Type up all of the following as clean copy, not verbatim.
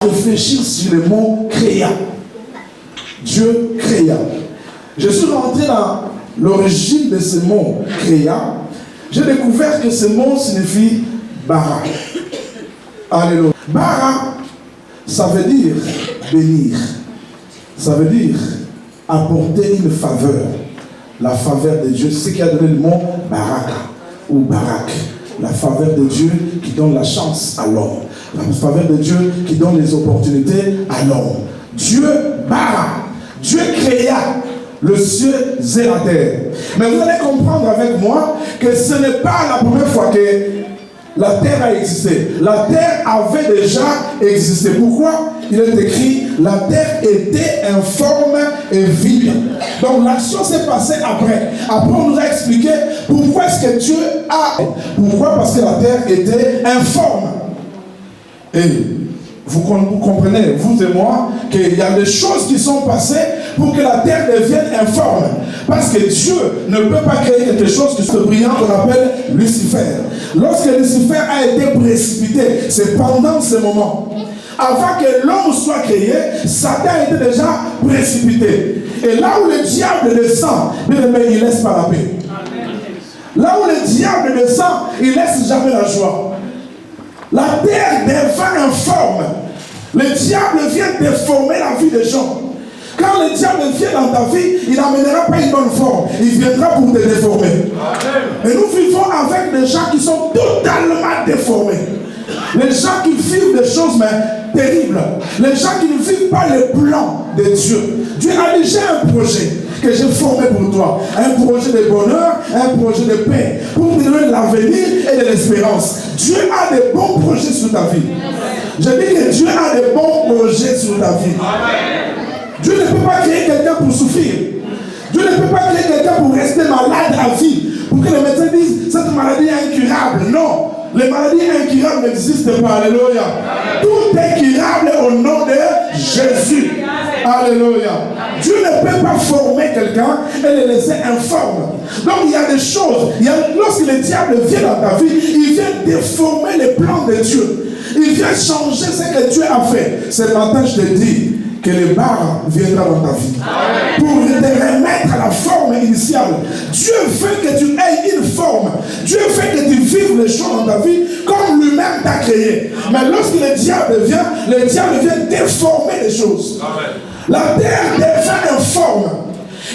réfléchir sur le mot créa. Dieu créa. Je suis rentré dans l'origine de ce mot créa. J'ai découvert que ce mot signifie bara. Alléluia. Bara, ça veut dire bénir. Ça veut dire apporter une faveur. La faveur de Dieu, c'est ce qui a donné le mot baraka ou barak. La faveur de Dieu qui donne la chance à l'homme. La faveur de Dieu qui donne les opportunités à l'homme. Dieu bara. Dieu créa le ciel et la terre. Mais vous allez comprendre avec moi que ce n'est pas la première fois que la terre a existé. La terre avait déjà existé. Pourquoi? Il est écrit, la terre était informe et vide. Donc l'action s'est passée après. Après on nous a expliqué pourquoi est-ce que Dieu a... Pourquoi? Parce que la terre était informe. Et vous comprenez, vous et moi, qu'il y a des choses qui sont passées pour que la terre devienne informe. Parce que Dieu ne peut pas créer quelque chose que ce brillant qu'on appelle Lucifer. Lorsque Lucifer a été précipité, c'est pendant ce moment. Avant que l'homme soit créé, Satan était déjà précipité. Et là où le diable descend, il ne laisse pas la paix. Là où le diable descend, il ne laisse jamais la joie. La terre devient informe. Le diable vient déformer la vie des gens. Quand le diable vient dans ta vie, il n'amènera pas une bonne forme. Il viendra pour te déformer. Et nous vivons avec des gens qui sont totalement déformés. Les gens qui vivent des choses mais terribles. Les gens qui ne vivent pas le plan de Dieu. Dieu a déjà un projet que j'ai formé pour toi. Un projet de bonheur, un projet de paix. Pour te donner de l'avenir et de l'espérance. Dieu a de bons projets sur ta vie. Je dis que Dieu a de bons projets sur ta vie. Dieu ne peut pas créer quelqu'un pour souffrir. Dieu ne peut pas créer quelqu'un pour rester malade à vie. Pour que les médecins disent cette maladie est incurable. Non. Les maladies incurables n'existent pas. Alléluia. Tout est curable au nom de Jésus. Alléluia. Dieu ne peut pas former quelqu'un et le laisser informe. Donc il y a des choses. Lorsque le diable vient dans ta vie, il vient déformer les plans de Dieu. Il vient changer ce que Dieu a fait. Ce matin, je te dis que le bar viendra dans ta vie. Pour te remettre à la forme initiale. Dieu veut que tu aies une forme. Dieu veut que tu vives les choses dans ta vie comme lui-même t'a créé. Mais lorsque le diable vient déformer les choses. Amen. La terre devient informe.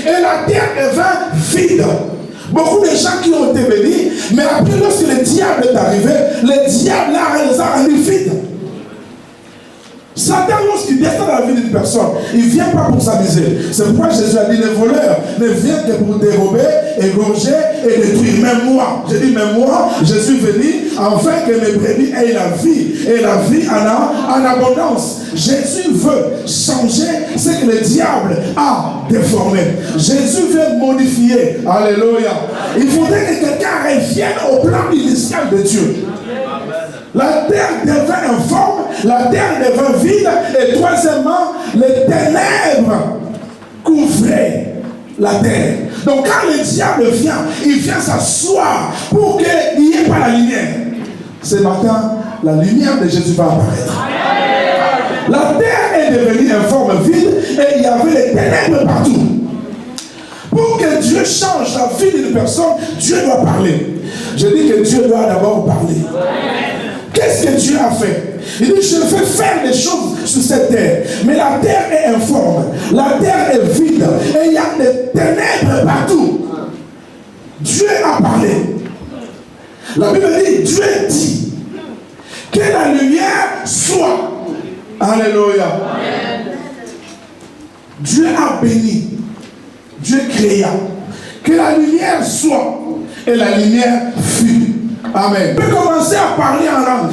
Et la terre devient vide. Beaucoup de gens qui ont été bénis, mais après lorsque le diable est arrivé, le diable les a rendus vides. Satan, lorsqu'il descend dans la vie d'une personne, il ne vient pas pour s'amuser. C'est pourquoi Jésus a dit, les voleurs ne viennent que pour dérober, égorger et détruire. Même moi, je dis, même moi, je suis venu afin que mes brebis aient la vie. Et la vie en abondance. Jésus veut changer ce que le diable a déformé. Jésus veut modifier. Alléluia. Il faudrait que quelqu'un revienne au plan initial de Dieu. La terre devient informe, la terre devient vide, et troisièmement, les ténèbres couvraient la terre. Donc quand le diable vient, il vient s'asseoir pour qu'il n'y ait pas la lumière. Ce matin, la lumière de Jésus va apparaître. La terre est devenue informe, vide, et il y avait les ténèbres partout. Pour que Dieu change la vie d'une personne, Dieu doit parler. Je dis que Dieu doit d'abord parler. Qu'est-ce que Dieu a fait? Il dit, je vais faire des choses sur cette terre. Mais la terre est informe. La terre est vide. Et il y a des ténèbres partout. Dieu a parlé. La Bible dit, Dieu dit que la lumière soit. Alléluia. Dieu a béni. Dieu créa. Que la lumière soit. Et la lumière fut. Amen. Tu peux commencer à parler en langue.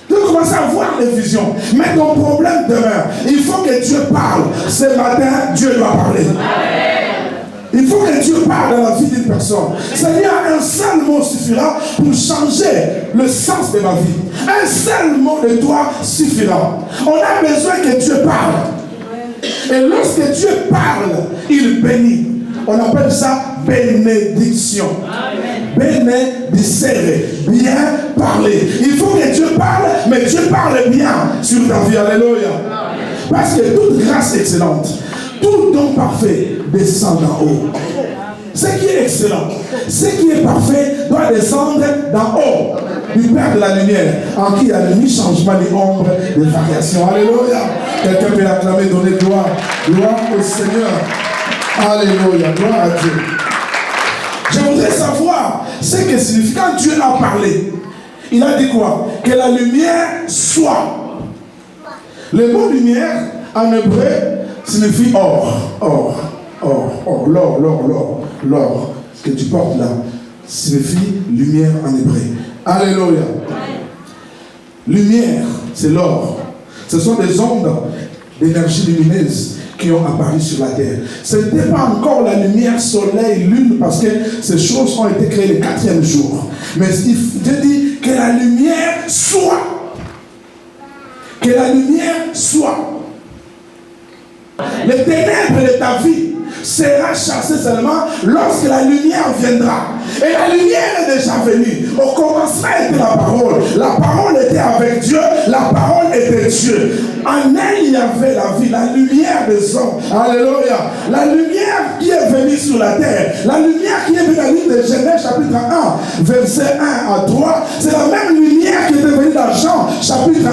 Tu peux commencer à voir des visions. Mais ton problème demeure. Il faut que Dieu parle. Ce matin, Dieu doit parler. Amen. Il faut que Dieu parle dans la vie d'une personne. Seigneur, un seul mot suffira pour changer le sens de ma vie. Un seul mot de toi suffira. On a besoin que Dieu parle. Et lorsque Dieu parle, il bénit. On appelle ça bénédiction. Amen. Benedicere, bien parler. Il faut que Dieu parle, mais Dieu parle bien sur ta vie. Alléluia. Parce que toute grâce excellente, tout don parfait descend d'en haut. Ce qui est excellent, ce qui est parfait doit descendre d'en haut, du Père de la lumière, en qui il n'y a ni changement, ni ombre, ni variation. Alléluia. Quelqu'un peut acclamer, donner gloire. Gloire au Seigneur. Alléluia. Gloire à Dieu. Je voudrais savoir ce que signifie quand Dieu a parlé. Il a dit quoi? Que la lumière soit. Le mot lumière en hébreu signifie or. L'or que tu portes là signifie lumière en hébreu. Alléluia. Lumière, c'est l'or. Ce sont des ondes d'énergie lumineuse qui ont apparu sur la terre. Ce n'était pas encore la lumière, soleil, lune, parce que ces choses ont été créées le 4e jour. Mais Dieu dit que la lumière soit. Que la lumière soit. Les ténèbres de ta vie sera chassé seulement lorsque la lumière viendra. Et la lumière est déjà venue. Au commencement était la parole. La parole était avec Dieu. La parole était Dieu. En elle, il y avait la vie, la lumière des hommes. Alléluia. La lumière qui est venue sur la terre. La lumière qui est venue dans le livre de Genèse, chapitre 1, verset 1 à 3. C'est la même lumière qui était venue dans Jean, chapitre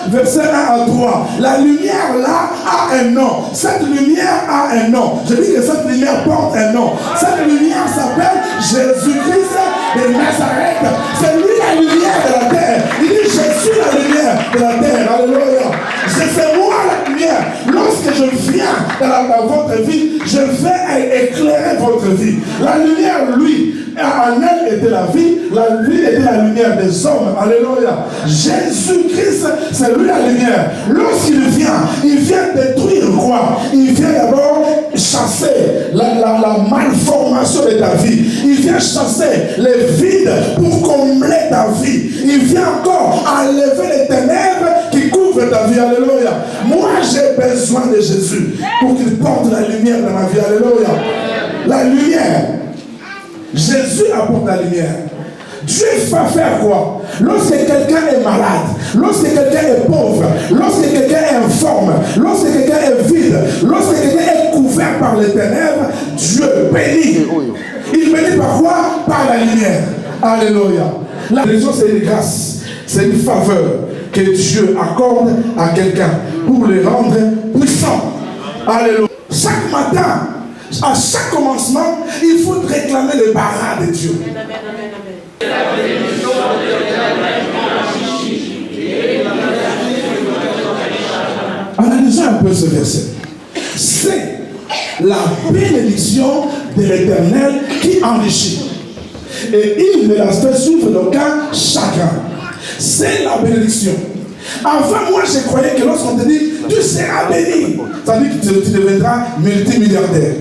1, verset 1 à 3. La lumière là a un nom. Cette lumière a un nom. Je dis que cette lumière porte un nom. Cette lumière s'appelle Jésus-Christ de Nazareth. C'est lui la lumière de la terre. Il dit, je suis la lumière de la terre. Alléluia. C'est moi la lumière. Lorsque je viens dans votre vie, je vais éclairer votre vie. La lumière, lui, en elle était la vie. La vie était la lumière des hommes. Alléluia. Jésus-Christ, c'est lui la lumière. Lorsqu'il vient détruire quoi? Il vient d'abord chasser la malformation de ta vie. Il vient chasser les vides pour combler ta vie. Il vient encore enlever les ténèbres qui couvrent ta vie. Alléluia. Moi, j'ai besoin de Jésus pour qu'il porte la lumière dans ma vie. Alléluia. La lumière. Jésus apporte la lumière. Dieu va faire quoi? Lorsque quelqu'un est malade, lorsque quelqu'un est pauvre, lorsque quelqu'un est informe, lorsque quelqu'un est vide, lorsque quelqu'un est couvert par les ténèbres, Dieu bénit. Il bénit par quoi? Par la lumière. Alléluia. La religion, c'est une grâce, c'est une faveur que Dieu accorde à quelqu'un pour le rendre puissant. Alléluia. Chaque matin, à chaque commencement, il faut réclamer le barat de Dieu. Analysons un peu ce verset. C'est la bénédiction de l'Éternel qui enrichit. Et il ne la fait souffrir d'aucun chagrin. C'est la bénédiction. Avant, moi, je croyais que lorsqu'on te dit, tu seras béni, ça veut dire que tu deviendras multimilliardaire.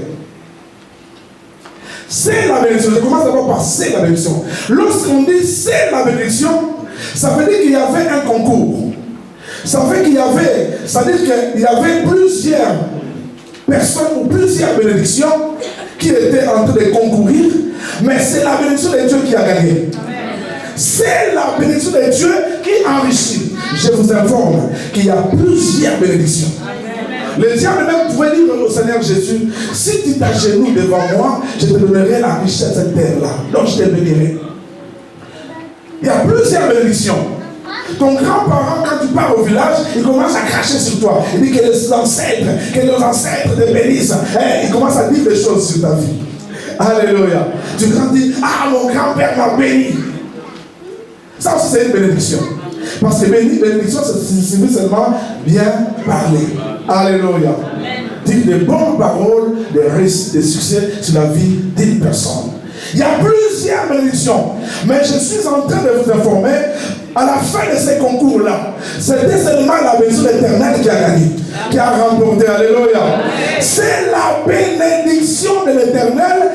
C'est la bénédiction. Je commence d'abord par c'est la bénédiction. Lorsqu'on dit c'est la bénédiction, ça veut dire qu'il y avait un concours. Ça veut dire qu'il y avait plusieurs personnes ou plusieurs bénédictions qui étaient en train de concourir, mais c'est la bénédiction de Dieu qui a gagné. C'est la bénédiction de Dieu qui enrichit. Je vous informe qu'il y a plusieurs bénédictions. Le diable même pouvait dire au Seigneur Jésus, si tu t'agenouilles devant moi, je te donnerai la richesse de cette terre-là. Donc je te bénirai. Il y a plusieurs bénédictions. Ton grand-parent, quand tu pars au village, il commence à cracher sur toi. Il dit que nos ancêtres te bénissent. Il commence à dire des choses sur ta vie. Alléluia. Tu grandis, mon grand-père m'a béni. Ça aussi, c'est une bénédiction. Parce que bénédiction, ça signifie seulement bien parler. Alléluia. Dire des bonnes paroles, des risques, des succès sur la vie d'une personne. Il y a plusieurs bénédictions. Mais je suis en train de vous informer, à la fin de ces concours-là, c'était seulement la bénédiction éternelle qui a gagné, qui a remporté. Alléluia. C'est la bénédiction de l'Éternel